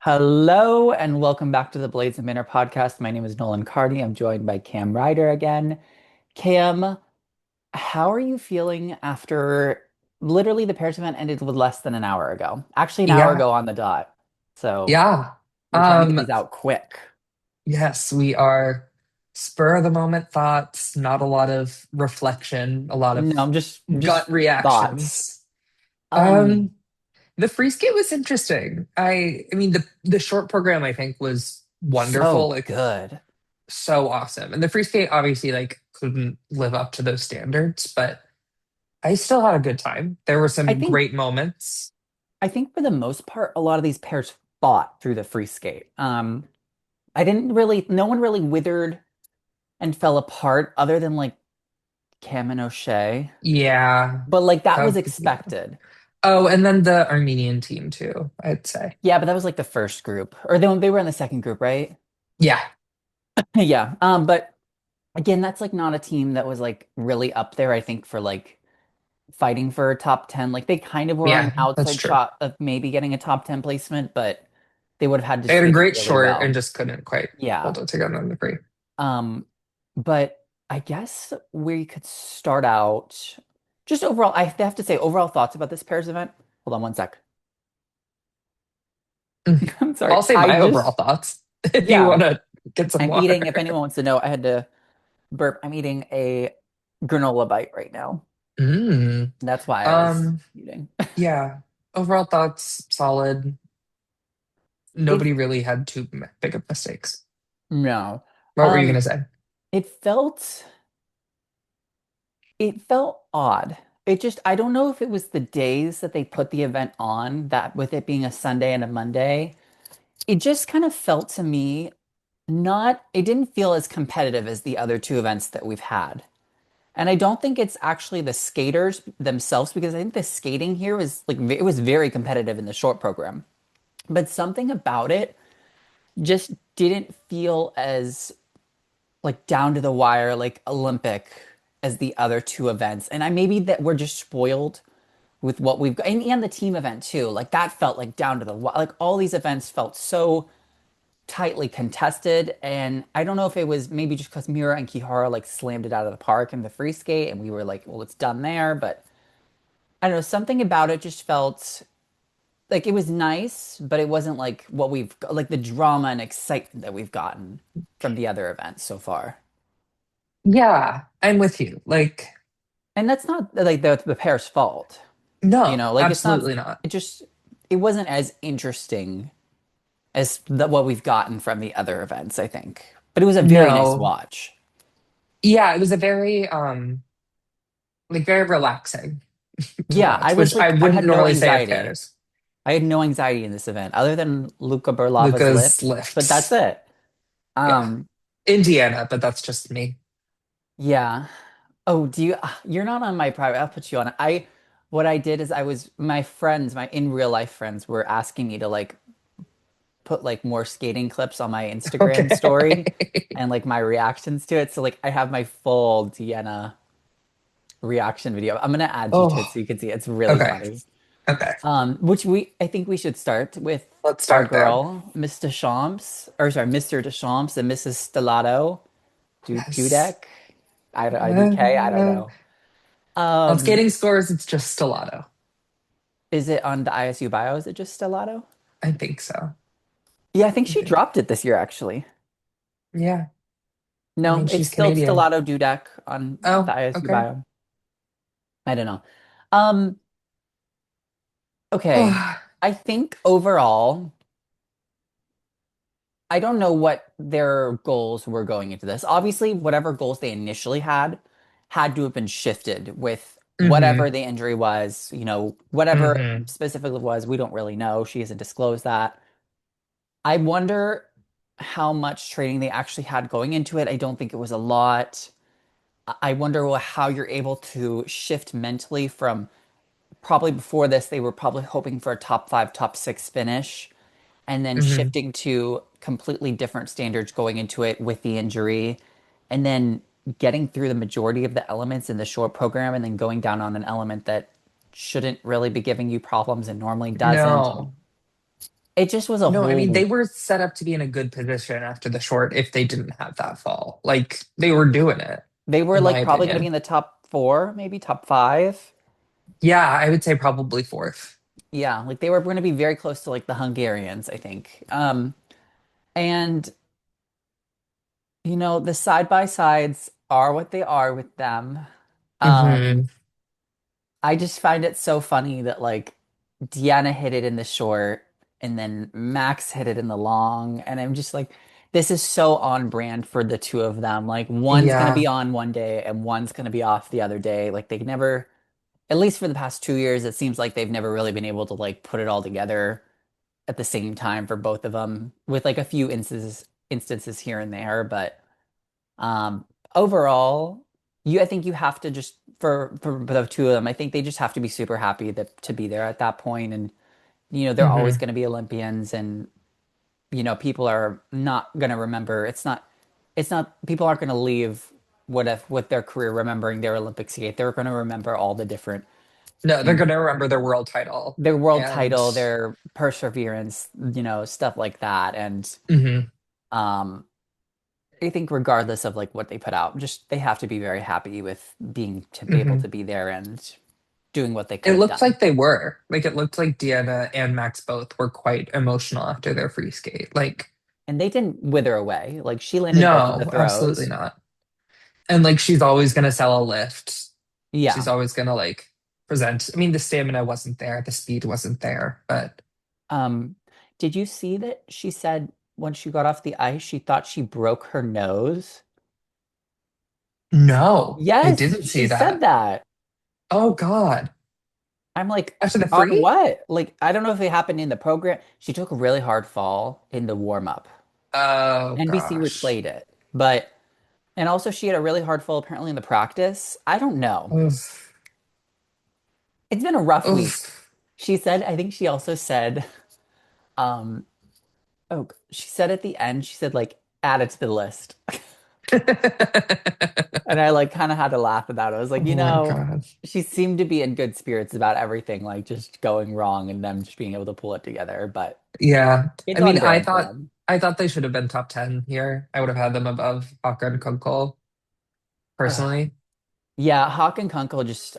Hello and welcome back to the Blades of Minor podcast. My name is Nolan Cardy. I'm joined by Cam Ryder again. Cam, how are you feeling after literally the Paris event ended with less than an hour ago? Actually, an hour Yeah, ago on the dot. So yeah. we're trying to get Um, these out quick. yes, we are spur of the moment thoughts, not a lot of reflection, a lot of No, I'm just gut thoughts. reactions. Um, Um, the free skate was interesting. I mean the short program I think was wonderful, so like good. so awesome. And the free skate obviously like couldn't live up to those standards, but I still had a good time. There were I some think great moments. I think for the most part, a lot of these pairs fought through the free skate. I didn't really, no one really withered and fell apart other than like Cam and O'Shea. Yeah. But like that was Uh, expected. oh, and then the Armenian team too, I'd say. Yeah, but that was like the first group. Or they were in the second group, right? Yeah. Yeah. But again, that's like not a team that was like really up there, I think, for like fighting for a top 10. Like they kind of were on Yeah, an that's outside true. shot of maybe getting a top 10 placement, but they would have had to They had a skate great really short and well. just couldn't quite Yeah. hold it together on the free. Um, but I guess we could start out just overall. I have to say overall thoughts about this pairs event. Hold on one sec. Mm. I'm sorry. I'll say I my overall just thoughts if you want Yeah, to get some I'm eating, if water. anyone wants to know, I had to burp. I'm eating a granola bite right now. Mm. That's why I was Um, eating. yeah. Overall thoughts, solid. It Nobody really had too big of mistakes. no. What were you Um, gonna say? it felt it felt odd. It just I don't know if it was the days that they put the event on, that with it being a Sunday and a Monday, it just kind of felt to me not it didn't feel as competitive as the other two events that we've had. And I don't think it's actually the skaters themselves because I think the skating here was like it was very competitive in the short program. But something about it just didn't feel as like down to the wire, like Olympic as the other two events. And I maybe that we're just spoiled with what we've got, and the team event too. Like that felt like down to the wire. Like all these events felt so tightly contested. And I don't know if it was maybe just because Miura and Kihara like slammed it out of the park in the free skate, and we were like, well, it's done there. But I don't know, something about it just felt like it was nice, but it wasn't like what we've like the drama and excitement that we've gotten from the other events so far. Yeah, I'm with you. Like, And that's not like the pair's fault. no, Like it's not absolutely not. it just it wasn't as interesting as what we've gotten from the other events, I think. But it was a very nice No. watch. Yeah, it was a very like very relaxing to Yeah, watch, which I I wouldn't had no normally say of anxiety. pairs. I had no anxiety in this event other than Luca Berlava's Luca's lip, but that's lifts. it. Yeah. Um, Indiana, but that's just me. yeah. Oh, you're not on my private. I'll put you on it. What I did is my friends, my in real life friends were asking me to like put like more skating clips on my Instagram Okay. story and like my reactions to it. So like I have my full Deanna reaction video. I'm gonna add you to it Oh, so you can see it. It's really okay. funny. Okay. Which I think we should start with Let's our start there. girl, Miss Deschamps, or sorry, Mr. Deschamps and Mrs. Stellato, Yes. Dudek, IDK, I don't Uh, know. on Um, skating scores, it's just Stellato. is it on the ISU bio? Is it just Stellato? I think so. Yeah, I think I she think. dropped it this year, actually. Yeah. I No, mean, it's she's still Canadian. Stellato Dudek on the Oh, ISU okay. bio. I don't know. Um, okay. I think overall, I don't know what their goals were going into this. Obviously, whatever goals they initially had to have been shifted with Mm-hmm. whatever the injury was, whatever it Mm-hmm. specifically was, we don't really know. She hasn't disclosed that. I wonder how much training they actually had going into it. I don't think it was a lot. I wonder how you're able to shift mentally from probably before this, they were probably hoping for a top five, top six finish, and then Mm-hmm. shifting to completely different standards going into it with the injury, and then getting through the majority of the elements in the short program, and then going down on an element that shouldn't really be giving you problems and normally doesn't. No. it just was a No, I mean, they whole, were set up to be in a good position after the short if they didn't have that fall. Like, they were doing it, they were in my like probably going to be opinion. in the top four, maybe top five. Yeah, I would say probably fourth. Yeah, like they were going to be very close to like the Hungarians, I think. And the side by sides are what they are with them. Um, Hmm. I just find it so funny that like Deanna hit it in the short and then Max hit it in the long. And I'm just like, this is so on brand for the two of them. Like one's gonna be Yeah. on one day and one's gonna be off the other day. Like they never, at least for the past 2 years, it seems like they've never really been able to like put it all together at the same time for both of them, with like a few instances here and there. But overall, I think you have to just for the two of them, I think they just have to be super happy that to be there at that point. And they're always Hmm. going to be Olympians, and people are not going to remember. It's not people aren't going to leave with their career remembering their Olympic skate. They're going to remember all the different No, they're things, gonna remember their world title. their world And title, their perseverance, stuff like that. And mhm, um I think regardless of like what they put out, just they have to be very happy with being to be able mhm. to be there and doing what they could It have looked done. like they were. Like it looked like Deanna and Max both were quite emotional after their free skate. Like, And they didn't wither away. Like she landed both of the no, absolutely throws. not. And like she's always gonna sell a lift. She's Yeah. always gonna like present. I mean, the stamina wasn't there, the speed wasn't there, but Um, did you see that she said when she got off the ice, she thought she broke her nose? no, I Yes, didn't she see said that. that. Oh God. I'm like, After the on free? what? Like, I don't know if it happened in the program. She took a really hard fall in the warm up. Oh NBC gosh. replayed it, but and also she had a really hard fall apparently in the practice. I don't know. Oof. It's been a rough week. Oof. She said, I think she also said, um, oh, she said at the end, she said like add it to the list. And I like kind of had to laugh at that. I was like, Oh my God. she seemed to be in good spirits about everything, like just going wrong and them just being able to pull it together. But Yeah. I it's mean, on I brand for thought them. I thought they should have been top 10 here. I would have had them above Haka and Kunkel, Ugh. personally. Yeah, Hawk and Kunkel just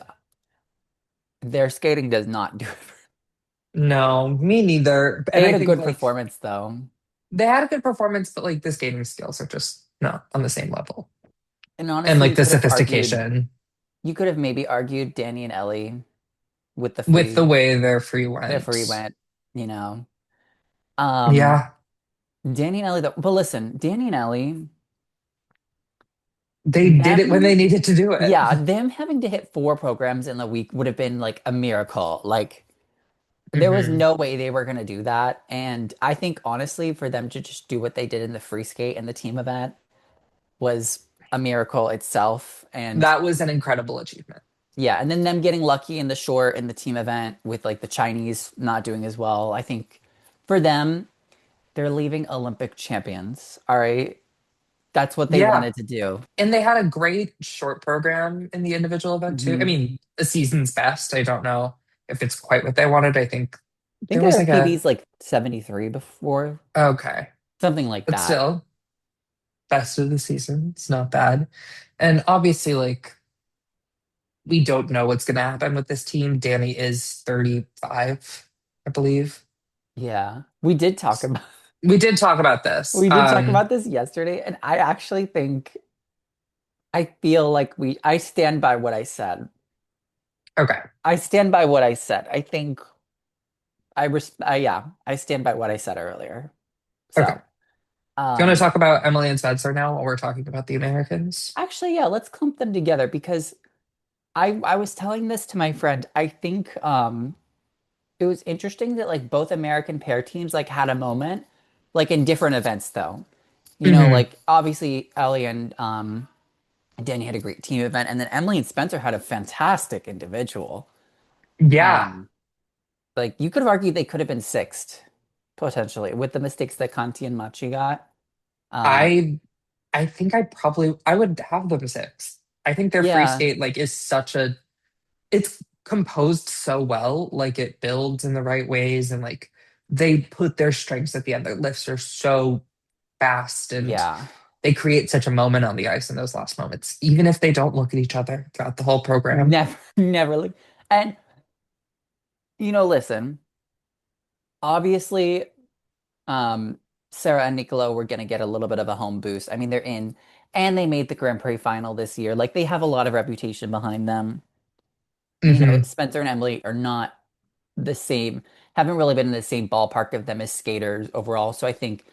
their skating does not do it. No, me neither. They And I had a think good like performance though. they had a good performance, but like the skating skills are just not on the same level. And And honestly, like the sophistication you could have maybe argued Danny and Ellie with with the way their free the free went. went, you know. Um, Yeah, Danny and Ellie, though, but listen, Danny and Ellie, they did it when they them, needed to do it. yeah, them having to hit four programs in the week would have been like a miracle. Like, there was Hmm. no way they were going to do that. And I think, honestly, for them to just do what they did in the free skate and the team event was a miracle itself. And That was an incredible achievement. yeah, and then them getting lucky in the short in the team event with like the Chinese not doing as well. I think for them, they're leaving Olympic champions. All right. That's what they Yeah. wanted to do. And they had a great short program in the individual event too. I Hmm. mean, a season's best. I don't know if it's quite what they wanted. I think I think there was their like PB's like 73 before, okay, something like but that. still, best of the season. It's not bad. And obviously, like, we don't know what's going to happen with this team. Danny is 35, I believe. Yeah. We did talk about this yesterday, and I actually think I feel like I stand by what I said. Okay. I stand by what I said. I think yeah, I stand by what I said earlier. Okay. So, Do you want to um, talk about Emily and Spencer now while we're talking about the Americans? actually, yeah, let's clump them together because I was telling this to my friend. I think it was interesting that like both American pair teams like had a moment like in different events though. Hmm. Like obviously Ellie and Danny had a great team event, and then Emily and Spencer had a fantastic individual. Yeah. Um, like you could have argued they could have been sixth potentially with the mistakes that Conti and Macii got. Um, I I think I would have them six. I think their free yeah, skate like is such a it's composed so well, like it builds in the right ways and like they put their strengths at the end. Their lifts are so fast and Yeah. they create such a moment on the ice in those last moments, even if they don't look at each other throughout the whole program. Never, never. And, listen, obviously, um, Sarah and Niccolo were going to get a little bit of a home boost. I mean, they're in, and they made the Grand Prix final this year. Like, they have a lot of reputation behind them. Hmm. Spencer and Emily are not the same, haven't really been in the same ballpark of them as skaters overall. So I think,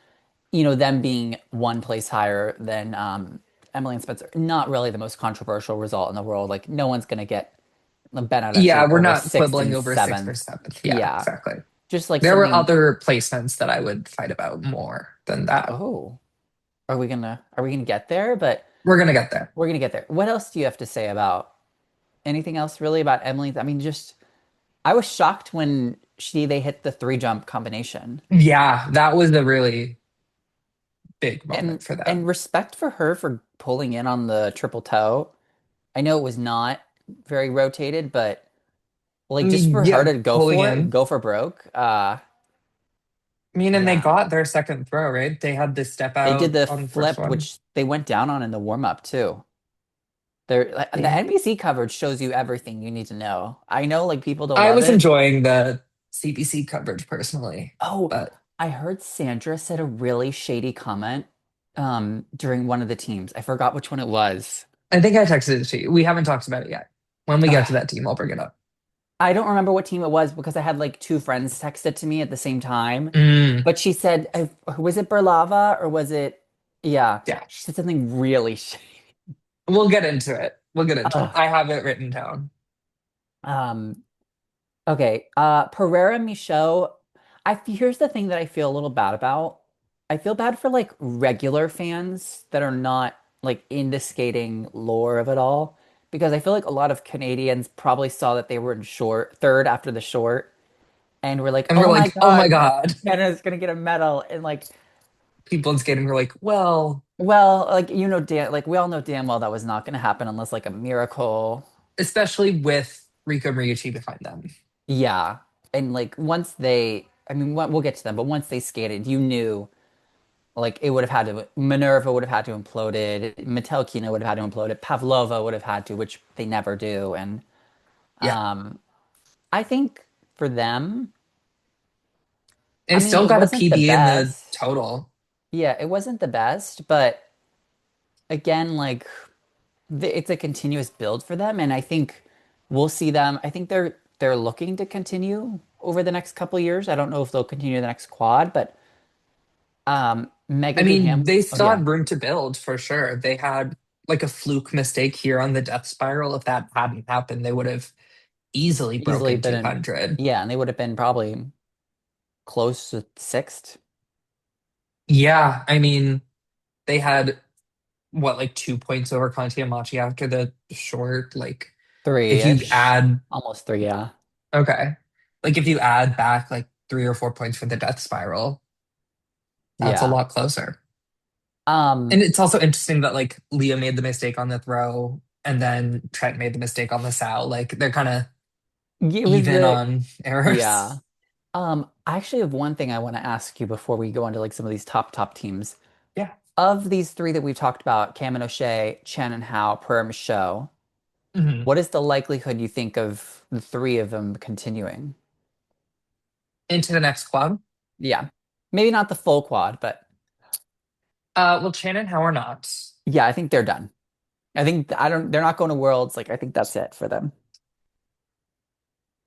them being one place higher than Emily and Spencer, not really the most controversial result in the world. Like, no one's going to get bent out of Yeah, shape we're over not sixth quibbling and over sixth or seventh. seventh. Yeah, Yeah. exactly. Just like There were something. other placements that I would fight about more than that. Oh, are we gonna get there? But We're gonna get there. we're gonna get there. What else do you have to say about anything else really about Emily? I mean, just I was shocked when they hit the three jump combination. Yeah, that was a really big And moment for and them. respect for her for pulling in on the triple toe. I know it was not very rotated, but I like just mean, for her yeah, to go pulling for it, in. go for broke. I mean, and they Yeah. got their second throw, right? They had this step They did out the on the first flip, one. which they went down on in the warm up too. The They, NBC coverage shows you everything you need to know. I know like people don't I love was it. enjoying the CBC coverage personally, Oh, but I heard Sandra said a really shady comment during one of the teams. I forgot which one it was. I think I texted it to you. We haven't talked about it yet. When we get to Ugh, that team, I'll bring it up. I don't remember what team it was because I had like two friends text it to me at the same time. Mm, But she said, was it Berlava or was it? Yeah, yeah, she said something really shady. we'll get into it. We'll get into it. Ugh. I have it written down. Um, Okay, Pereira Michaud. Here's the thing that I feel a little bad about. I feel bad for like regular fans that are not like into skating lore of it all, because I feel like a lot of Canadians probably saw that they were in short third after the short and were like, And we're "Oh my like, oh my God, God. Canada's gonna get a medal!" And like, People in skating were like, well, well, like like we all know damn well that was not gonna happen unless like a miracle. especially with Rico Mariucci behind them. Yeah, and like I mean, we'll get to them, but once they skated, you knew. Like it would have had to, Minerva would have had to imploded, Metelkina would have had to implode, Pavlova would have had to, which they never do. And Yeah. um, I think for them, They I mean, still it got a wasn't the PB in the best. total. Yeah, it wasn't the best, but again, like it's a continuous build for them, and I think we'll see them. I think they're looking to continue over the next couple years. I don't know if they'll continue the next quad, but I Megan mean, Duham. they Oh still yeah, had room to build for sure. They had like a fluke mistake here on the death spiral. If that hadn't happened, they would have easily easily broken been in. 200. Yeah, and they would have been probably close to sixth, Yeah, I mean, they had what, like 2 points over Conti and Macii after the short. Like, if you three-ish, add, almost three. Yeah, okay, like if you add back like 3 or 4 points for the death spiral, that's a yeah. lot closer. And Um, it's also interesting that like Leah made the mistake on the throw and then Trent made the mistake on the sow. Like they're kind of it was even the on yeah. errors. I actually have one thing I want to ask you before we go into like some of these top teams. Yeah. Of these three that we've talked about, Cam and O'Shea, Chen and Howe, Per and Michaud, Mhm. what is the likelihood you think of the three of them continuing? Into the next club. Yeah, maybe not the full quad, but Well, Shannon, how or not? yeah, I think they're done. I think I don't. They're not going to Worlds. Like I think that's it for them.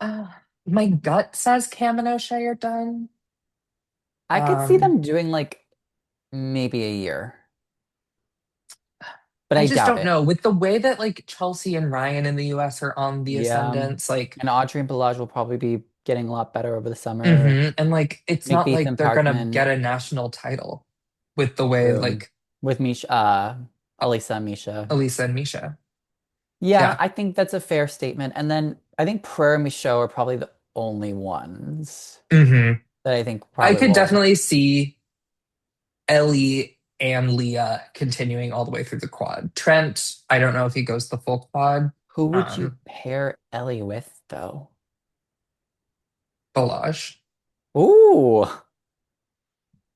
Uh, my gut says Cam and O'Shea are done. I could see Um, them doing like maybe a year, but I I just doubt don't it. know. With the way that like Chelsea and Ryan in the US are on the Yeah. ascendance, like, And Audrey and Balaj will probably be getting a lot better over the summer. and like it's not McBeath like and they're gonna Parkman, get a national title with the way true. like With Misha, Alisa and Misha. Elisa and Misha. Yeah, Yeah. I think that's a fair statement. And then I think Prayer and Michaud are probably the only ones Hmm. that I think I probably could will. definitely see Ellie and Leah continuing all the way through the quad. Trent, I don't know if he goes the full quad. Who would you Um, pair Ellie with, though? Balaj. Ooh.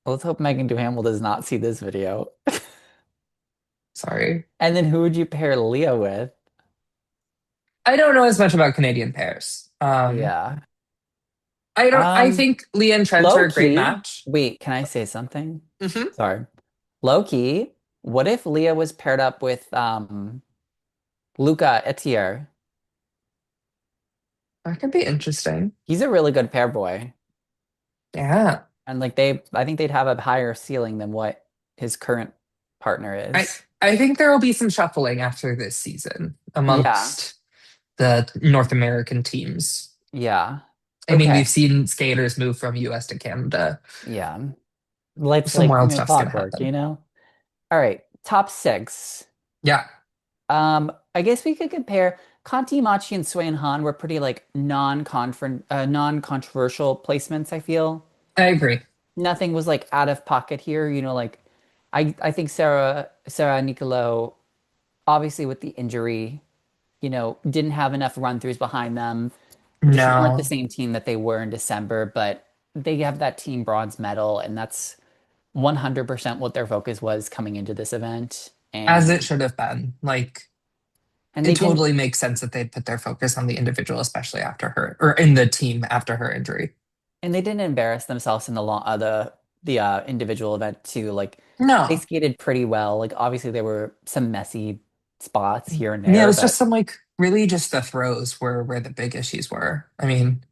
Let's hope Megan Duhamel does not see this video. Sorry. And then who would you pair Leah with? I don't know as much about Canadian pairs. Yeah. I Um, think Leah and Trent are low a great key. match. Wait, can I say something? Hmm. Sorry. Low key. What if Leah was paired up with Luca Etier? That could be interesting. He's a really good pair boy. Yeah. And like they I think they'd have a higher ceiling than what his current partner I is. I think there will be some shuffling after this season Yeah. amongst the North American teams. Yeah. I mean, Okay. we've seen skaters move from US to Canada. Yeah. Life's Some like wild stuff's gonna clockwork, happen. All right. Top six. Yeah, I guess we could compare Conti, Macii, and Swain Han were pretty like non-controversial placements, I feel. I agree. Nothing was like out of pocket here, like I think Sarah Nicolo, obviously with the injury, didn't have enough run-throughs behind them. Just weren't the No, same team that they were in December, but they have that team bronze medal, and that's 100% what their focus was coming into this event. as it And should have been. Like, and they it didn't totally makes sense that they'd put their focus on the individual, especially after her, or in the team after her injury. and they didn't embarrass themselves in the individual event too. Like they No. skated pretty well. Like obviously there were some messy spots here and Yeah, it there, was just but some like really just the throws were where the big issues were. I mean,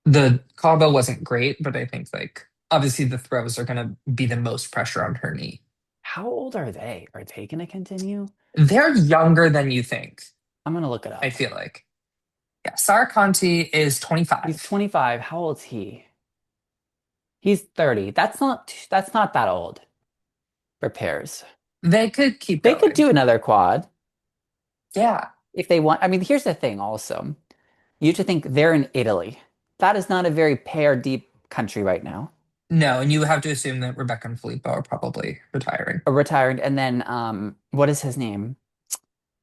the combo wasn't great, but I think like obviously the throws are gonna be the most pressure on her knee. how old are they? Are they going to continue? They're younger than you think, I'm gonna look it I up. feel like. Yeah, Sarah Conti is He's 25. 25. How old's he? He's 30. That's not that old for pairs. They could keep They could going. do another quad Yeah. if they want. I mean, here's the thing also. You have to think they're in Italy. That is not a very pair deep country right now. No, and you have to assume that Rebecca and Filippo are probably retiring. Retired, and then what is his name?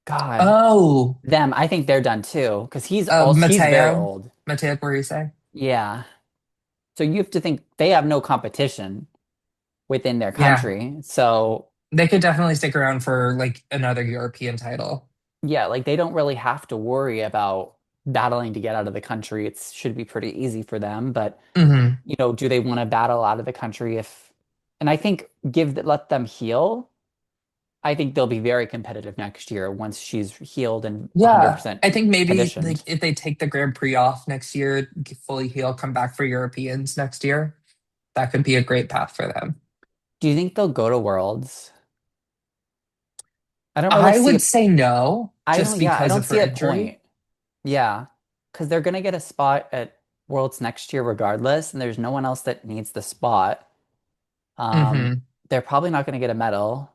God, Oh, them. I think they're done too because he's very old. Matteo Guarise. Yeah. So you have to think they have no competition within their Yeah, country. So they could definitely stick around for like another European title. yeah, like they don't really have to worry about battling to get out of the country. It should be pretty easy for them. But Hmm. do they want to battle out of the country if? And I think let them heal. I think they'll be very competitive next year once she's healed and Yeah, 100% I think maybe like conditioned. if they take the Grand Prix off next year, fully heal, come back for Europeans next year, that could be a great path for them. Do you think they'll go to Worlds? I don't really I see would say no, just I because don't of her see a injury. point. Yeah, because they're gonna get a spot at Worlds next year regardless, and there's no one else that needs the spot. Um, Hmm. they're probably not gonna get a medal.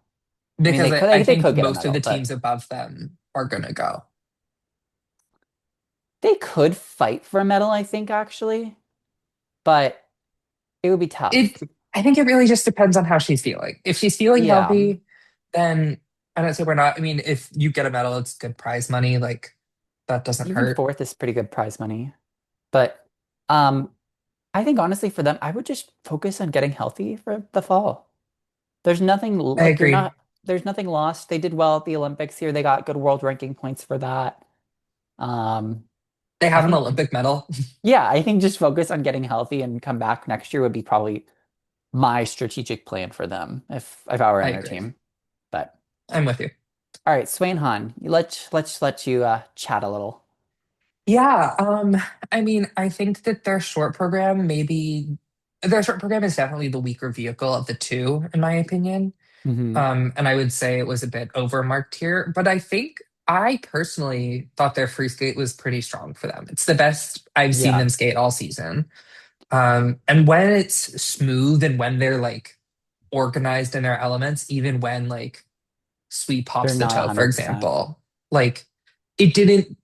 I mean, Because I they think could get a most of medal, the but teams above them are gonna go. they could fight for a medal, I think, actually, but it would be It, tough. I think it really just depends on how she's feeling. If she's feeling Yeah, healthy, then I don't say we're not. I mean, if you get a medal, it's good prize money. Like that doesn't even hurt. fourth is pretty good prize money. But um, I think honestly for them, I would just focus on getting healthy for the fall. There's nothing I like agree. there's nothing lost. They did well at the Olympics here. They got good world ranking points for that. Um, They I have an think, Olympic medal. yeah, I think just focus on getting healthy and come back next year would be probably my strategic plan for them if I were I in their agree. team. But I'm with you. all right, Swain Han, let's let you chat a little. Yeah, I mean, I think that their short program is definitely the weaker vehicle of the two, in my opinion. Hmm. And I would say it was a bit overmarked here, but I personally thought their free skate was pretty strong for them. It's the best I've seen Yeah, them skate all season. And when it's smooth and when they're like organized in their elements, even when like sweep they're pops the not toe, for 100%. example, like it didn't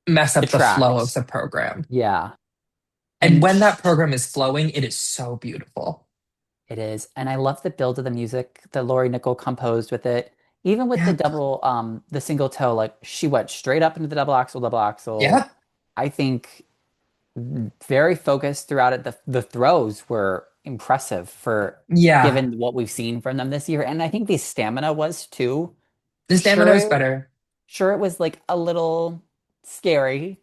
mess up the flow of Detract. the program. Yeah. And And when that sh program is flowing, it is so beautiful. It is. And I love the build of the music that Laurie Nickel composed with it. Even with Yep. the single toe, like she went straight up into the double axle, double axle. Yep. I think very focused throughout it. The throws were impressive for Yeah, given what we've seen from them this year. And I think the stamina was too. the stamina Sure, is better. sure it was like a little scary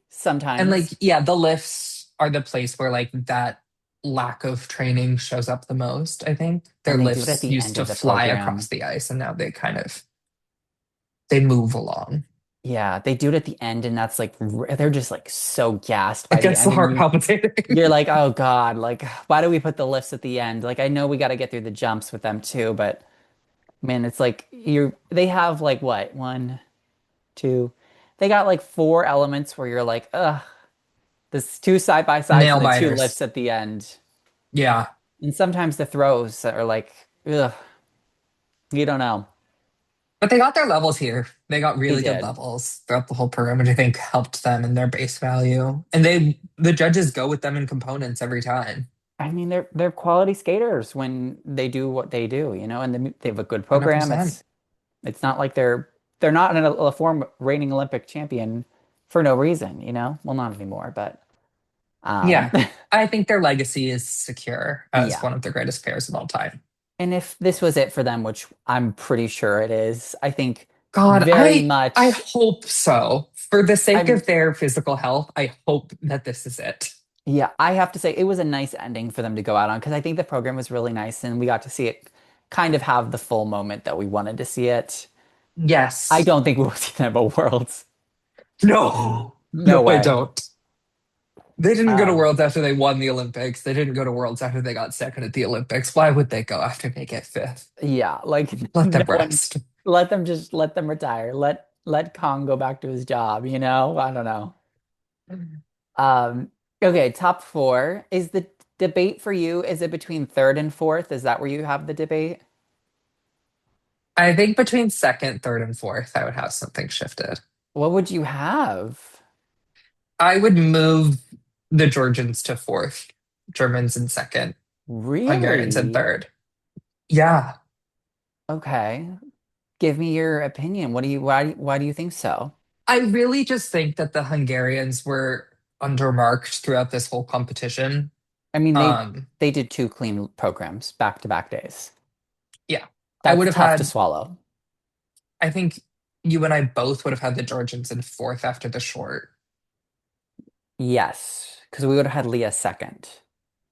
And like, sometimes. yeah, the lifts are the place where like that lack of training shows up the most, I think. Their And they do it at lifts the used end to of the fly across program. the ice and now they kind of they move along. Yeah, they do it at the end, and that's like they're just like so gassed by It the gets the end, and heart palpitating. you're like, oh God, like why do we put the lifts at the end? Like I know we got to get through the jumps with them too, but man, it's like they have like what, one, two, they got like four elements where you're like, ugh, this two side by sides Nail and the two biters. lifts at the end. Yeah. And sometimes the throws are like, ugh, you don't know. But they got their levels here. They got They really good did. levels throughout the whole program, which I think helped them in their base value. And the judges go with them in components every time. I mean, they're quality skaters when they do what they do, and they have a good program. 100%. It's not like they're not a former reigning Olympic champion for no reason, Well, not anymore, but um, Yeah. I think their legacy is secure as yeah. one of the greatest pairs of all time. And if this was it for them, which I'm pretty sure it is, I think God, very I much. hope so. For the sake I'm of their physical health, I hope that this is it. Yeah, I have to say it was a nice ending for them to go out on because I think the program was really nice and we got to see it kind of have the full moment that we wanted to see it. I Yes. don't think we'll see them at Worlds. No. No No, I way. don't. They didn't go to Um, Worlds after they won the Olympics. They didn't go to Worlds after they got second at the Olympics. Why would they go after they get fifth? yeah, like Let no them one rest. let them retire. Let Kong go back to his job. I don't know. Um, okay, top four. Is the debate for you, is it between third and fourth? Is that where you have the debate? I think between second, third, and fourth, I would have something shifted. What would you have? I would move the Georgians to fourth, Germans in second, Hungarians in Really? third. Yeah, Okay. Give me your opinion. Why do you think so? I really just think that the Hungarians were undermarked throughout this whole competition. I mean, Um, they did two clean programs back to back days. yeah, I would That's have tough to had, swallow. I think you and I both would have had the Georgians in fourth after the short. Yes, because we would have had Leah second.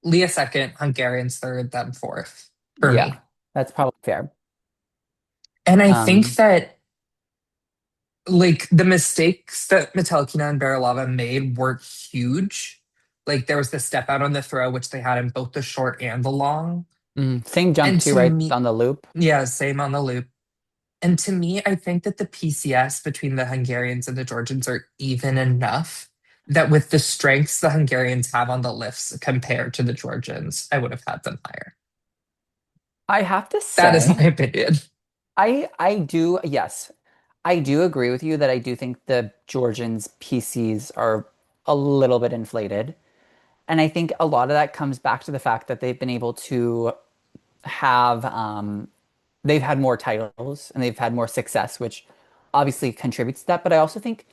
Leah second, Hungarians third, then fourth for Yeah, me. that's probably fair. And I think Um, that like the mistakes that Metelkina and Berulava made weren't huge. Like there was the step out on the throw, which they had in both the short and the long. same jump And too, to right me, on the loop. yeah, same on the loop. And to me, I think that the PCS between the Hungarians and the Georgians are even enough that with the strengths the Hungarians have on the lifts compared to the Georgians, I would have had them higher. I have to That is my say, opinion. I do, yes, I do agree with you that I do think the Georgians' PCs are a little bit inflated. And I think a lot of that comes back to the fact that they've been able to have they've had more titles and they've had more success, which obviously contributes to that. But I also think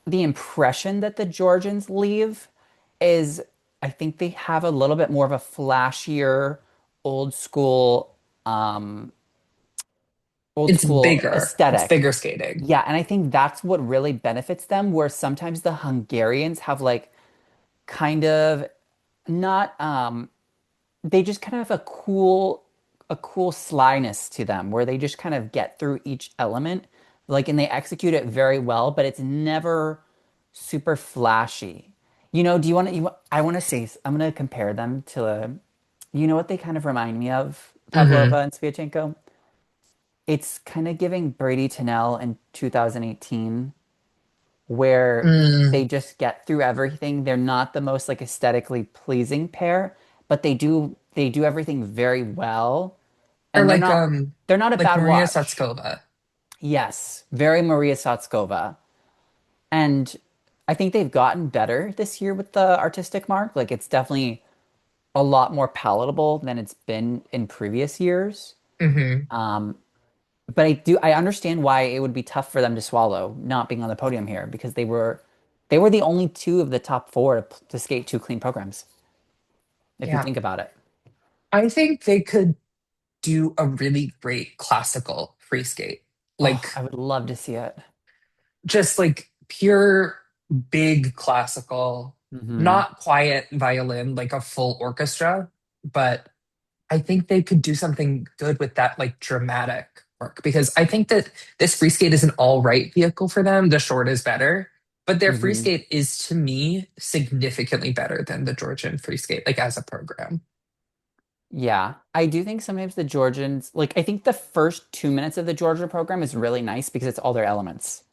the impression that the Georgians leave is I think they have a little bit more of a flashier, old school, um, old It's school bigger. It's aesthetic. figure skating. Yeah, and I think that's what really benefits them, where sometimes the Hungarians have like kind of not they just kind of have a cool slyness to them where they just kind of get through each element like and they execute it very well but it's never super flashy. Do you want to I want to say I'm going to compare them to what they kind of remind me of, Hmm. Pavlova and Sviatchenko. It's kind of giving Brady Tennell in 2018 where they Mm. just get through everything. They're not the most like aesthetically pleasing pair, but they do everything very well, Or and they're not a like bad Maria watch. Satskova. Yes, very Maria Satskova. And I think they've gotten better this year with the artistic mark. Like it's definitely a lot more palatable than it's been in previous years. Hmm. Um, but I understand why it would be tough for them to swallow not being on the podium here because they were They were the only two of the top four to skate two clean programs, if you Yeah. think about it. I think they could do a really great classical free skate. Oh, Like I would love to see it. just like pure big classical, Hmm. not quiet violin, like a full orchestra, but I think they could do something good with that like dramatic work because I think that this free skate is an all right vehicle for them. The short is better, but their free Hmm. skate is to me significantly better than the Georgian free skate, like as a program. Yeah, I do think sometimes the Georgians, like, I think the first 2 minutes of the Georgia program is really nice because it's all their elements.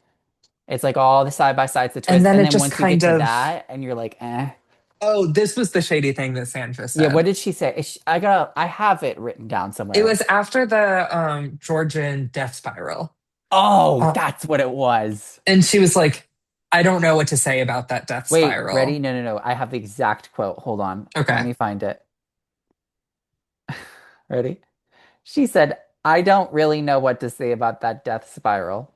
It's like all the side by sides, the And twists, then and it then just once you get kind to of, that, and you're like, eh. oh, this was the shady thing that Sandra Yeah, what said. did she say? I have it written down It somewhere. was after the Georgian death spiral. Oh, Uh, that's what it was. and she was like, I don't know what to say about that death Wait, ready? spiral. No, no, no. I have the exact quote. Hold on. Let Okay. me find it. Ready? She said, I don't really know what to say about that death spiral.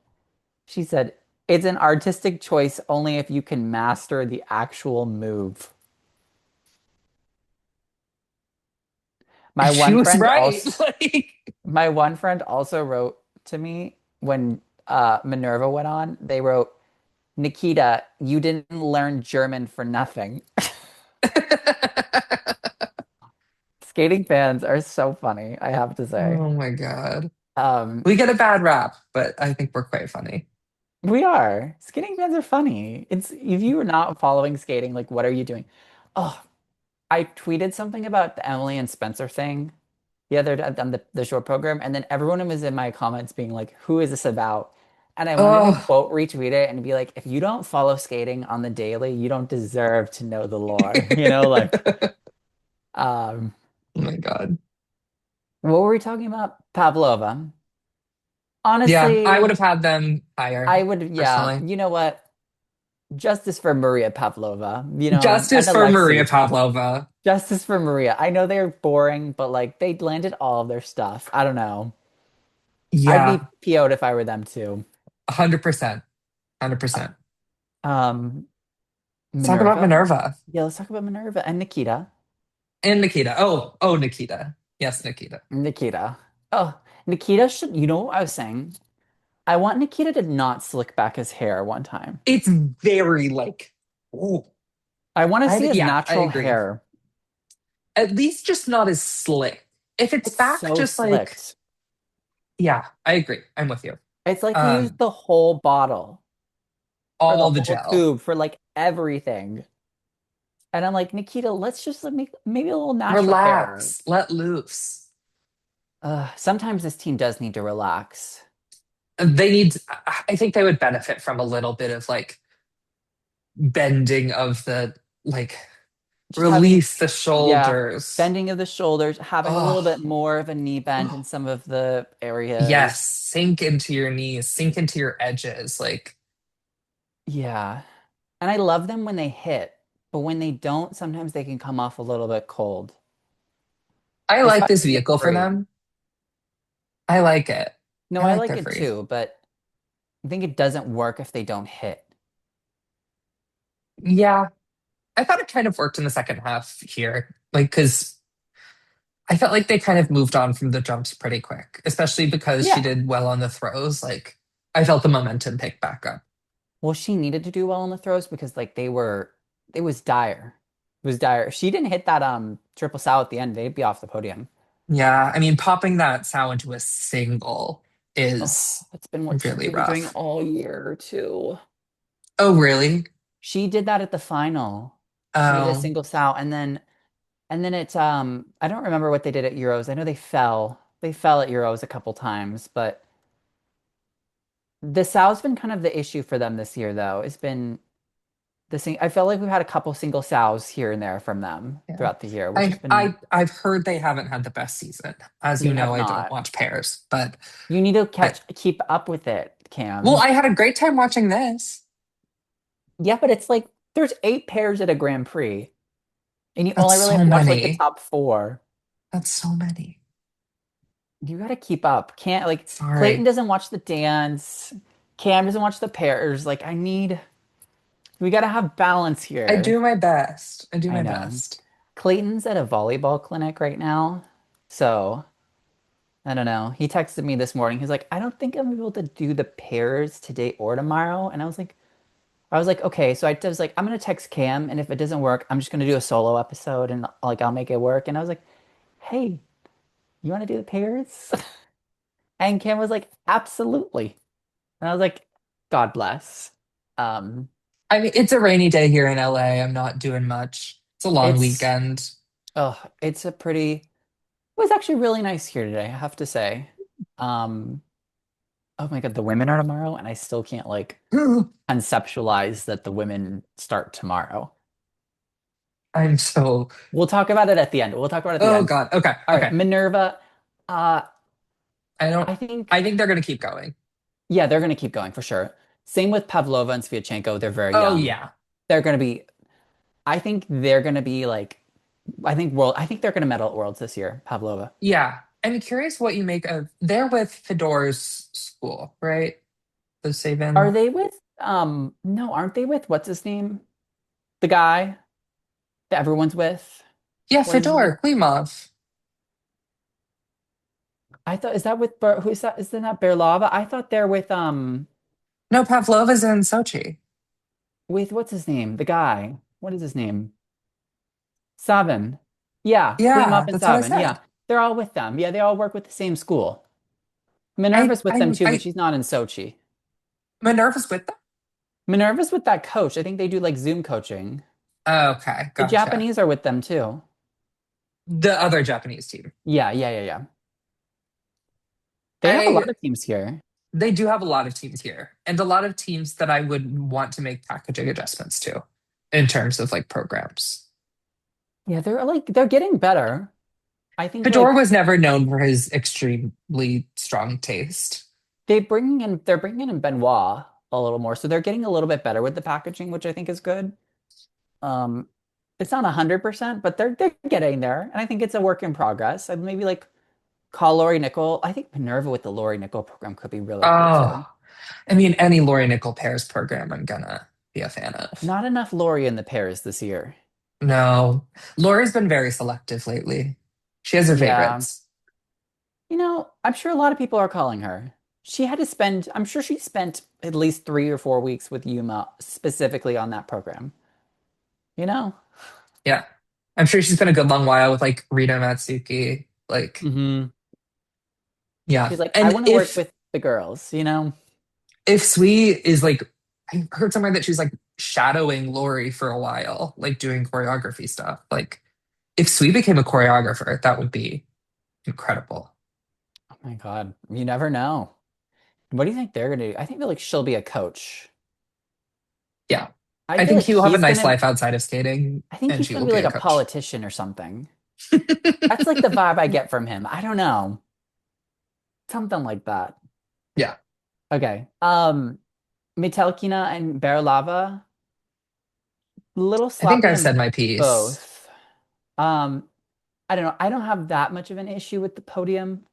She said, it's an artistic choice only if you can master the actual move. My She one was friend right. also Like, my one friend also wrote to me when Minerva went on. They wrote, Nikita, you didn't learn German for nothing. Skating fans are so funny, I have to say. oh my God. Um, We get a bad rap, but I think we're quite funny. we are. Skating fans are funny. It's if you are not following skating, like what are you doing? Oh, I tweeted something about the Emily and Spencer thing the other day on the short program, and then everyone was in my comments being like, "Who is this about?" And I wanted to Oh. quote retweet it and be like, "If you don't follow skating on the daily, you don't deserve to know the lore." You know, like, oh um, my God. what were we talking about? Pavlova. Yeah, I would Honestly, have had them higher, I would, yeah. personally. You know what? Justice for Maria Pavlova, you know, and Justice for Maria Alexei. Pavlova. Justice for Maria. I know they're boring, but like they landed all of their stuff. I don't know. I'd be Yeah, PO'd if I were them too. 100%. 100%. Um, Let's talk about Minerva. Minerva Yeah, let's talk about Minerva and Nikita. and Nikita. Oh, Nikita. Yes, Nikita. Nikita. Oh, Nikita should, you know what I was saying? I want Nikita to not slick back his hair one time. It's very like, oh, I want to see his yeah, I natural agree. hair. At least just not as slick. If it's It's back, so just like, slicked. yeah, I agree. I'm with you. It's like he used Um, the whole bottle or the all the whole gel. tube for like everything. And I'm like, Nikita, let's just like make maybe a little natural hair. Relax, let loose. Sometimes this team does need to relax. They need, I think they would benefit from a little bit of like bending of the, like, Just having, release the yeah, shoulders. bending of the shoulders, having a little Oh, bit more of a knee bend in some of the yes, areas. sink into your knees, sink into your edges. Like, Yeah. And I love them when they hit, but when they don't, sometimes they can come off a little bit cold, I like this especially the vehicle for free. them. I like it. No, I I like like their it free. too, but I think it doesn't work if they don't hit. Yeah, I thought it kind of worked in the second half here. Like, because I felt like they kind of moved on from the jumps pretty quick, especially because she Yeah. did well on the throws. Like, I felt the momentum pick back up. Well, she needed to do well on the throws because like it was dire. It was dire. If she didn't hit that triple sow at the end, they'd be off the podium. Yeah, I mean, popping that sow into a single Oh, is that's been what she's really been doing rough. all year too. Oh, really? She did that at the final. She did a Oh, single sow and then it's I don't remember what they did at Euros. I know they fell. They fell at Euros a couple times, but the sow's been kind of the issue for them this year though. It's been the sing I felt like we've had a couple single sows here and there from them yeah. throughout the year, which has been I've heard they haven't had the best season. As you they know, have I don't not. watch pairs, but You need to I, keep up with it, well, Cam. I had a great time watching this. Yeah, but it's like there's 8 pairs at a Grand Prix, and you That's only really have so to watch like the many. top four. That's so many. You got to keep up. Can't like Clayton Sorry. doesn't watch the dance. Cam doesn't watch the pairs. Like I need. We gotta have balance I here. do my best. I do I my know. best. Clayton's at a volleyball clinic right now, so I don't know. He texted me this morning. He's like, I don't think I'm able to do the pairs today or tomorrow. And I was like, okay. So I was like, I'm gonna text Cam, and if it doesn't work, I'm just gonna do a solo episode, and like I'll make it work. And I was like, hey, you want to do the pairs? And Cam was like, absolutely. And I was like, God bless. Um, I mean, it's a rainy day here in LA. I'm not doing much. It's a long it's weekend. oh, it's a pretty. It was actually really nice here today, I have to say. Um, oh my God, the women are tomorrow, and I still can't like conceptualize that the women start tomorrow. I'm so, We'll talk about it at the end. We'll talk about it at the oh end. God. Okay. All right, Okay. Minerva. Uh, I don't, I think I think they're going to keep going. yeah, they're gonna keep going for sure. Same with Pavlova and Sviatchenko. They're very Oh young. yeah. They're gonna be. I think they're gonna be like. I think they're gonna medal at Worlds this year. Pavlova. Yeah. I'm curious what you make of, they're with Fedor's school, right? The Are Saban. they with? No, aren't they with what's his name? The guy that everyone's with. Yeah, What is his name? Fedor, Klimov. I thought is that with who is that? Is that not Berulava? I thought they're No, Pavlova's in Sochi. with what's his name? The guy. What is his name? Savin. Yeah, Klimov Yeah, and that's what I Savin. said. Yeah, they're all with them. Yeah, they all work with the same school. Minerva's with them too, but she's not in Sochi. Minerva's with them. Minerva's with that coach. I think they do like Zoom coaching. Okay, The gotcha. Japanese are with them too. The other Japanese team. Yeah, yeah, yeah, yeah. They have a I lot of teams here. They do have a lot of teams here and a lot of teams that I would want to make packaging adjustments to in terms of like programs. Yeah, they're getting better. I think Fedor like was never known for his extremely strong taste. they're bringing in Benoit a little more, so they're getting a little bit better with the packaging, which I think is good. Um, it's not 100%, but they're getting there, and I think it's a work in progress. I'd maybe like call Lori Nickel. I think Minerva with the Lori Nickel program could be really cool too. Oh, I mean, any Lori Nickel pairs program I'm gonna be a fan of. Not enough Lori in the pairs this year. No, Lori's been very selective lately. She has her Yeah. favorites. I'm sure a lot of people are calling her. I'm sure she spent at least 3 or 4 weeks with Yuma specifically on that program. You know? Yeah. I'm sure she's been a good long while with like Rita Matsuki. Like, Hmm. yeah. She's like, I And want to work with the girls, you know? if Sui is like, I heard somewhere that she's like shadowing Lori for a while, like doing choreography stuff. Like, if Sui became a choreographer, that would be incredible. Oh my God. You never know. What do you think they're gonna do? I think that like she'll be a coach. Yeah. I I feel think like he will have a nice life outside of skating I think and he's she gonna will be be like a a coach. politician or something. That's like the vibe I get from him. I don't know. Something like that. Yeah. Okay. Metelkina and Berulava, little I think sloppy I've on said my piece. both. Um, I don't know. I don't have that much of an issue with the podium.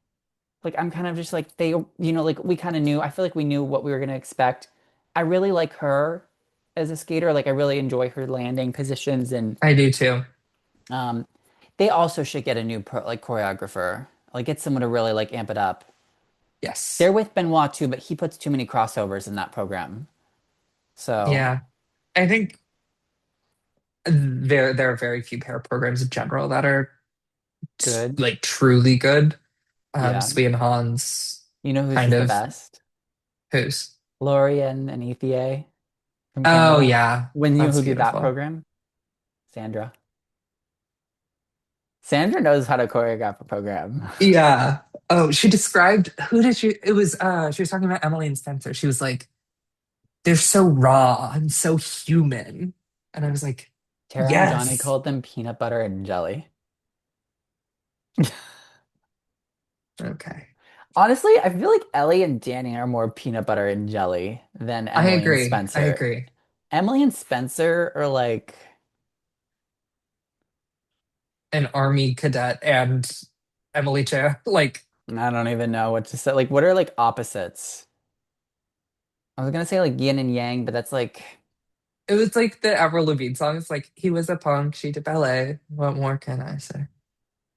Like I'm kind of just like like we kind of knew. I feel like we knew what we were gonna expect. I really like her as a skater. Like I really enjoy her landing positions, and I do too. um, they also should get a new like choreographer. Like get someone to really like amp it up. They're Yes. with Benoit too, but he puts too many crossovers in that program. So Yeah. I think there are very few pair programs in general that are good. like truly good. Yeah. Sui and Hans You know who's kind just the of best? who's. Lorian and Ethia from Oh Canada. yeah, When you that's who did that beautiful. program? Sandra. Sandra knows how to choreograph a program. Yeah. Oh, she described who did she? It was she was talking about Emily and Spencer. She was like, they're so raw and so human. And I was like, Tara and Johnny yes. called them peanut butter and jelly. Okay. Honestly, I feel like Ellie and Danny are more peanut butter and jelly than I Emily and agree. I Spencer. agree. Emily and Spencer are like, An army cadet and Emily Cho. Like, I don't even know what to say. Like, what are like opposites? I was gonna say like yin and yang, but that's like It was like the Avril Lavigne song. It's like he was a punk, she did ballet. What more can I say?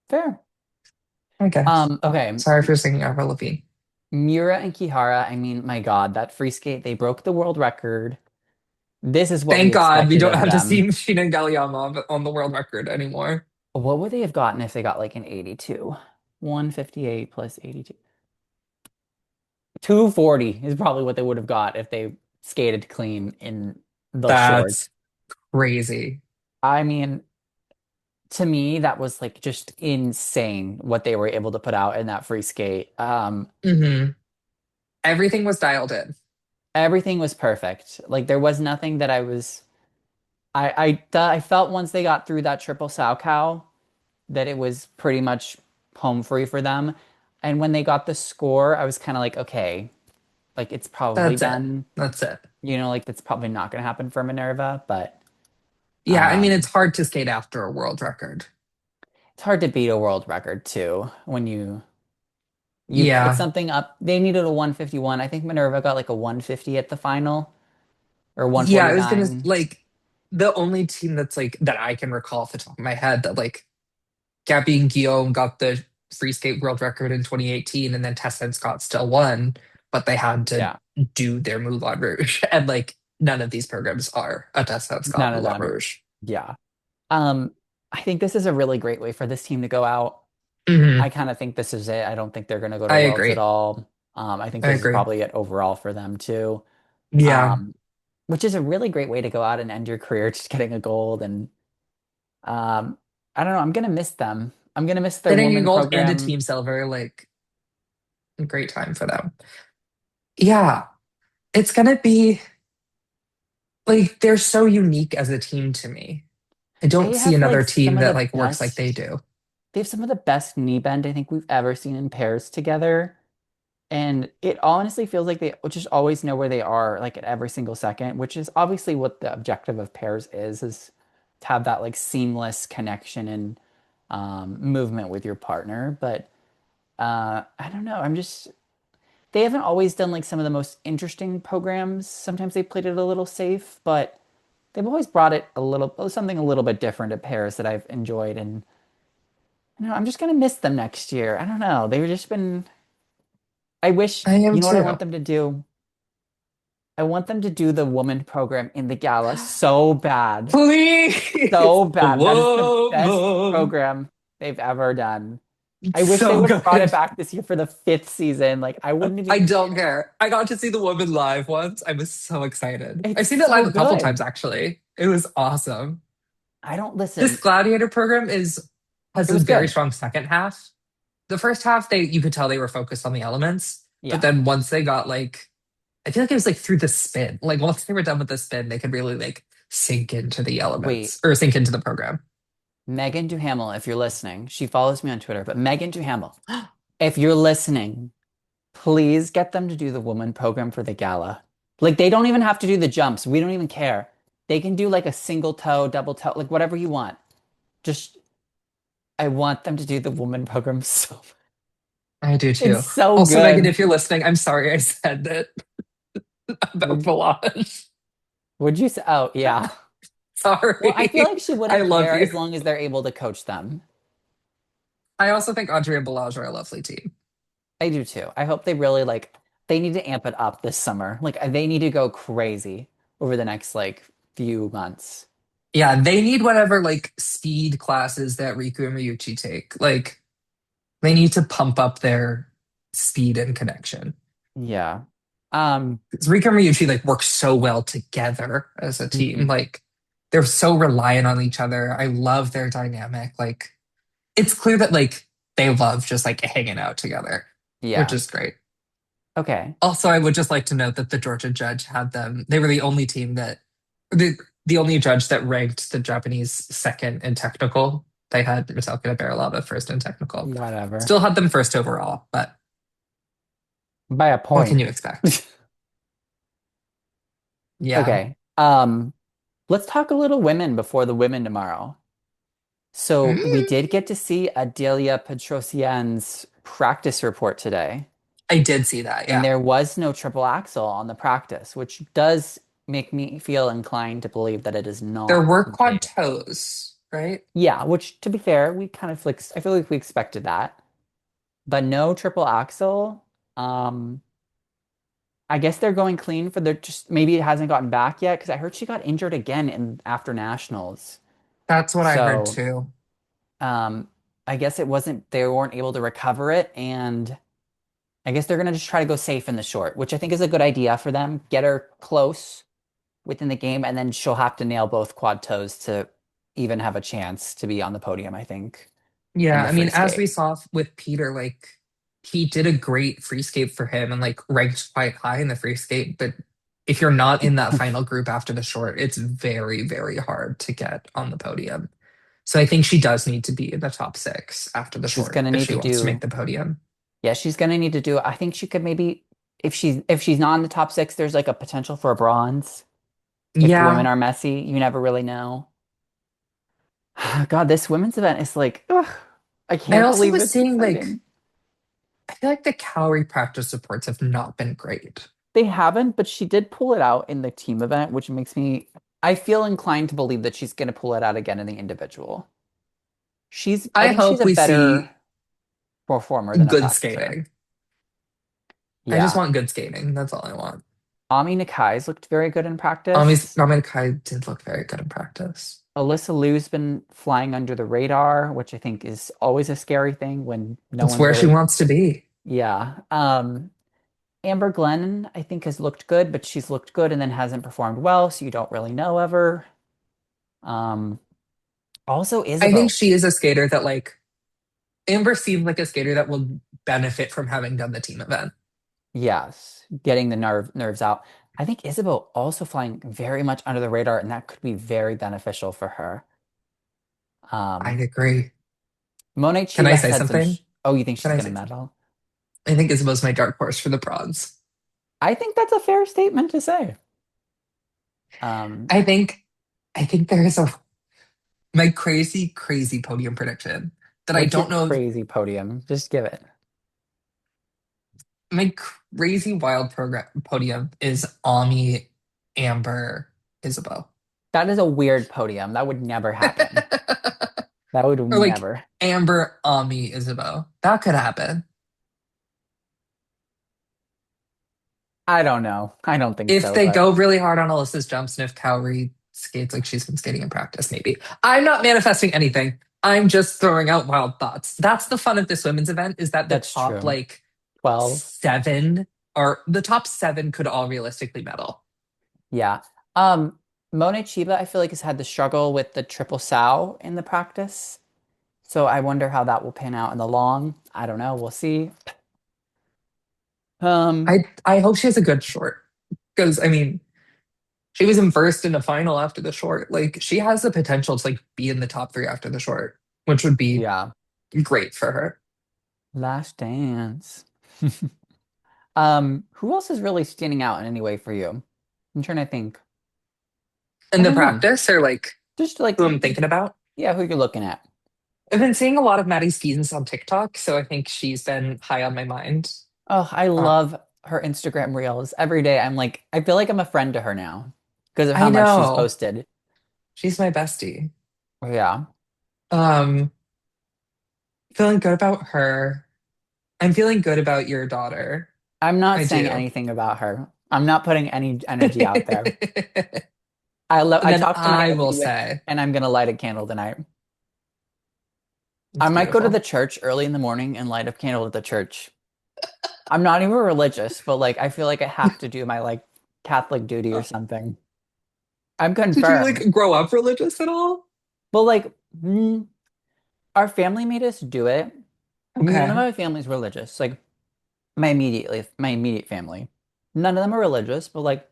Fair. I guess. Okay. Sorry for singing Avril Lavigne. Miura and Kihara, I mean, my God, that free skate, they broke the world record. This is what we Thank God we expected don't of have to see them. Machine and Galliamov on the world record anymore. What would they have gotten if they got like an 82? 158 plus 82. 240 is probably what they would have got if they skated clean in those That's shorts. crazy. I mean, to me, that was like just insane what they were able to put out in that free skate. Hmm. Everything was dialed in. Everything was perfect. Like there was nothing that I felt once they got through that triple sow cow that it was pretty much home free for them. And when they got the score, I was kind of like, okay, like it's probably That's it. done. That's it. Like that's probably not going to happen for Minerva, but Yeah, I mean, it's um, hard to skate after a world record. it's hard to beat a world record too when you put Yeah. something up. They needed a 151. I think Minerva got like a 150 at the final or Yeah, I was gonna 149. like the only team that's like that I can recall off the top of my head that like Gabby and Guillaume got the free skate world record in 2018 and then Tessa and Scott still won, but they had to Yeah, do their Moulin Rouge. And like none of these programs are a Tessa and Scott none of Moulin them. Rouge. Yeah. Um, I think this is a really great way for this team to go out. I Hmm. kind of think this is it. I don't think they're going to go to I Worlds at agree. all. I think I this is agree. probably it overall for them too. Yeah. Um, which is a really great way to go out and end your career, just getting a gold. And um, I don't know. I'm gonna miss them. I'm gonna miss their Getting a woman gold and a program. team silver, like a great time for them. Yeah. It's gonna be like they're so unique as a team to me. I don't They see have like another team some of that the like works like they best. do. They have some of the best knee bend I think we've ever seen in pairs together. And it honestly feels like they just always know where they are, like at every single second, which is obviously what the objective of pairs is to have that like seamless connection and movement with your partner. But I don't know. They haven't always done like some of the most interesting programs. Sometimes they played it a little safe, but they've always brought it something a little bit different at pairs that I've enjoyed. And I'm just gonna miss them next year. I don't know. They've just been. I wish, I am you know what I too. want them to do? I want them to do the woman program in the gala so bad. Please. So bad. That is the best Whoa. program they've ever done. I It's wish they so would have brought it good. back this year for the fifth season. Like, I wouldn't I even don't care. care. I got to see the woman live once. I was so excited. It's I've seen it live so a couple times good. actually. It was awesome. I don't This listen. Gladiator program is has It a was very good. strong second half. The first half they you could tell they were focused on the elements, but Yeah. then once they got like I feel like it was like through the spin. Like once they were done with the spin, they could really like sink into the Wait, elements or sink into the program. Megan Duhamel, if you're listening, she follows me on Twitter, but Megan Duhamel, if you're listening, please get them to do the woman program for the gala. Like they don't even have to do the jumps. We don't even care. They can do like a single toe, double toe, like whatever you want. Just I want them to do the woman program so I do it's too. so Also, Megan, good. if you're listening, I'm sorry I said that about Would Volodin. would you say oh yeah. Well, I feel Sorry. like she I wouldn't love care you. as long as they're able to coach them. I also think Audrey and Balaj are a lovely team. I do too. I hope they really like they need to amp it up this summer. Like they need to go crazy over the next like few months. Yeah, they need whatever like speed classes that Riku and Ryuichi take. Like they need to pump up their speed and connection. Yeah. Um, 'Cause Riku and Ryuichi like work so well together as a team. mhm. Like they're so reliant on each other. I love their dynamic. Like it's clear that like they love just like hanging out together, which Yeah. is great. Okay. Also, I would just like to note that the Georgia judge had them. They were the only team that the only judge that ranked the Japanese second in technical. They had Metelkina Berulava first in technical. Whatever. Still had them first overall, but By a what can point. you expect? Yeah. Okay. Let's talk a little women before the women tomorrow. So we did Mm. get to see Adelia Petrosian's practice report today, I did see that. and Yeah. there was no triple axel on the practice, which does. make me feel inclined to believe that it is There not were the quad case. toes, right? Yeah, which to be fair, we kind of like I feel like we expected that, but no triple axel. Um, I guess they're going clean for the just maybe it hasn't gotten back yet because I heard she got injured again in after nationals. That's what I heard So, too. um, I guess it wasn't they weren't able to recover it, and I guess they're gonna just try to go safe in the short, which I think is a good idea for them. Get her close within the game, and then she'll have to nail both quad toes to even have a chance to be on the podium, I think, in Yeah, the I free mean, as skate. we saw with Peter, like he did a great free skate for him and like ranked quite high in the free skate. But if you're not in that final group after the short, it's very, very hard to get on the podium. So I think she does need to be in the top six after the She's short gonna if need she to wants to make do, the podium. yeah, she's gonna need to do. I think she could maybe, if she's not in the top six, there's like a potential for a bronze. If the women Yeah. are messy, you never really know. God, this women's event is like, ugh, I I can't also believe was it's seeing like, exciting. I feel like the calorie practice supports have not been great. They haven't, but she did pull it out in the team event, which makes me, I feel inclined to believe that she's gonna pull it out again in the individual. I I think she's hope a we better see performer than a good practicer. skating. I just Yeah. want good skating. That's all I want. Ami Nakai's looked very good in practice. Nami Kai did look very good in practice. Alyssa Liu's been flying under the radar, which I think is always a scary thing when no It's one's where she really, wants to be. yeah. Amber Glennon, I think, has looked good, but she's looked good and then hasn't performed well, so you don't really know ever. Um, also I think Isabeau, she is a skater that like Amber seems like a skater that will benefit from having done the team event. yes, getting the nerves out. I think Isabeau also flying very much under the radar, and that could be very beneficial for her. I Um, agree. Monet Can I Chiba has say had some. something? Oh, you think Can she's I gonna say something? medal? I think Isabel's my dark horse for the bronze. I think that's a fair statement to say. Um, I think I think there is a my crazy, crazy podium prediction that I what's your don't know if crazy podium? Just give it. my crazy wild program podium is Ami, Amber, Isabel. That is a weird podium. That would never happen. That would Or like never. Amber, Ami, Isabel. That could happen. I don't know. I don't think If so, they but go really hard on Alyssa's jumps and if Cowrie skates like she's been skating in practice, maybe. I'm not manifesting anything. I'm just throwing out wild thoughts. That's the fun of this women's event is that the that's top true. like 12. seven or the top seven could all realistically medal. Yeah. Monet Chiba, I feel like has had the struggle with the triple sow in the practice. So I wonder how that will pan out in the long. I don't know. We'll see. Um, I hope she has a good short. Because I mean, she was in first in the final after the short. Like she has the potential to like be in the top three after the short, which would be yeah. great for her. Last Dance. Who else is really standing out in any way for you? I'm trying to think. I In the don't know. practice, or like Just like, who I'm thinking about. yeah, who you're looking at. I've been seeing a lot of Maddie Skeens on TikTok, so I think she's been high on my mind. Oh, I Uh, love her Instagram reels. Every day I'm like, I feel like I'm a friend to her now because of how I much she's know. posted. She's my bestie. Yeah. Um, feeling good about her. I'm feeling good about your daughter. I'm not I saying do. anything about her. I'm not putting any energy out there. And I then talked to my I will hubby say, and I'm gonna light a candle tonight. I it's might go to the beautiful. church early in the morning and light a candle at the church. I'm not even religious, but like I feel like I have to do my like Catholic duty or something. I'm Did you confirmed. like grow up religious at all? But like our family made us do it. None of Okay. my family's religious. Like my immediate family. None of them are religious, but like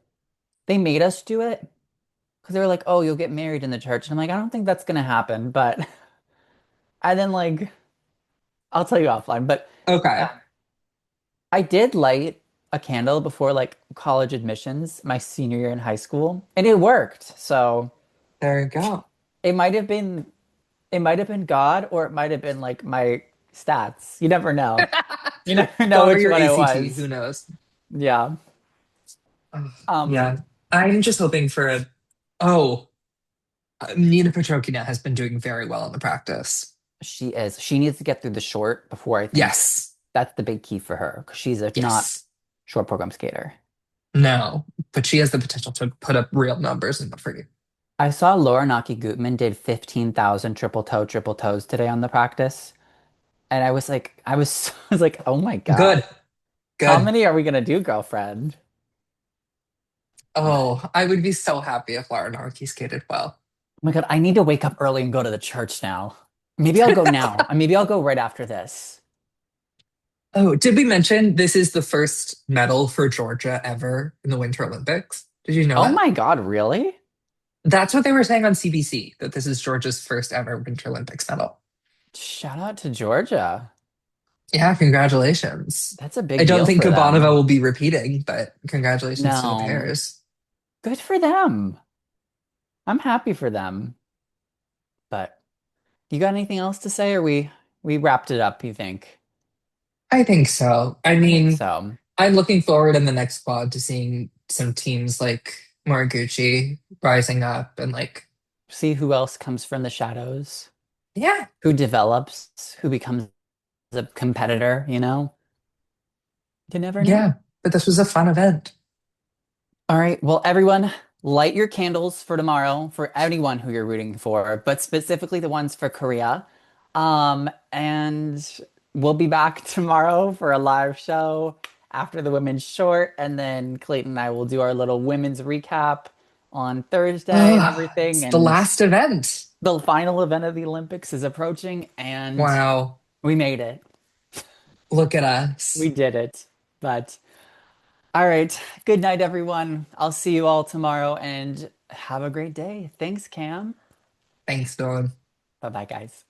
they made us do it because they were like, "Oh, you'll get married in the church." And I'm like, "I don't think that's gonna happen." But and then like I'll tell you offline, but Okay. uh, I did light a candle before like college admissions, my senior year in high school, and it worked. So There you go. it might have been it might have been God or it might have been like my stats. You never know. You never know God or which your one it ACT, who was. knows? Yeah. Ugh, Um, yeah. I'm just hoping for a. Oh, Nina Petrokina has been doing very well in the practice. She is. She needs to get through the short before I think Yes, that's the big key for her because she's a not yes, short program skater. no, but she has the potential to put up real numbers in the free. I saw Laura Naki Gutman did 15,000 triple toes today on the practice. And I was like, I was like, oh my God, Good, how good. many are we gonna do, girlfriend? But Oh, I would be so happy if Lara Narki skated well. oh my God, I need to wake up early and go to the church now. Maybe I'll go now. Maybe I'll go right after this. Oh, did we mention this is the first medal for Georgia ever in the Winter Olympics? Did you know Oh that? my God, really? That's what they were saying on CBC, that this is Georgia's first ever Winter Olympics medal. Shout out to Georgia. Yeah, congratulations. That's a I big don't deal think for Kabanova them. will be repeating, but congratulations to the No, pairs. good for them. I'm happy for them. But you got anything else to say, or we wrapped it up, you think? I think so. I I think mean, so. I'm looking forward in the next quad to seeing some teams like Moriguchi rising up and like, See who else comes from the shadows, yeah, who develops, who becomes a competitor, you know? You never know. yeah. But this was a fun event. All right. Well, everyone, light your candles for tomorrow for anyone who you're rooting for, but specifically the ones for Korea. And we'll be back tomorrow for a live show after the women's short, and then Clayton and I will do our little women's recap on Thursday and Oh, everything. it's the And last event. the final event of the Olympics is approaching, and Wow. we made it. Look at We us. did it. But all right. Good night, everyone. I'll see you all tomorrow and have a great day. Thanks, Cam. Thanks, Dawn. Bye bye, guys.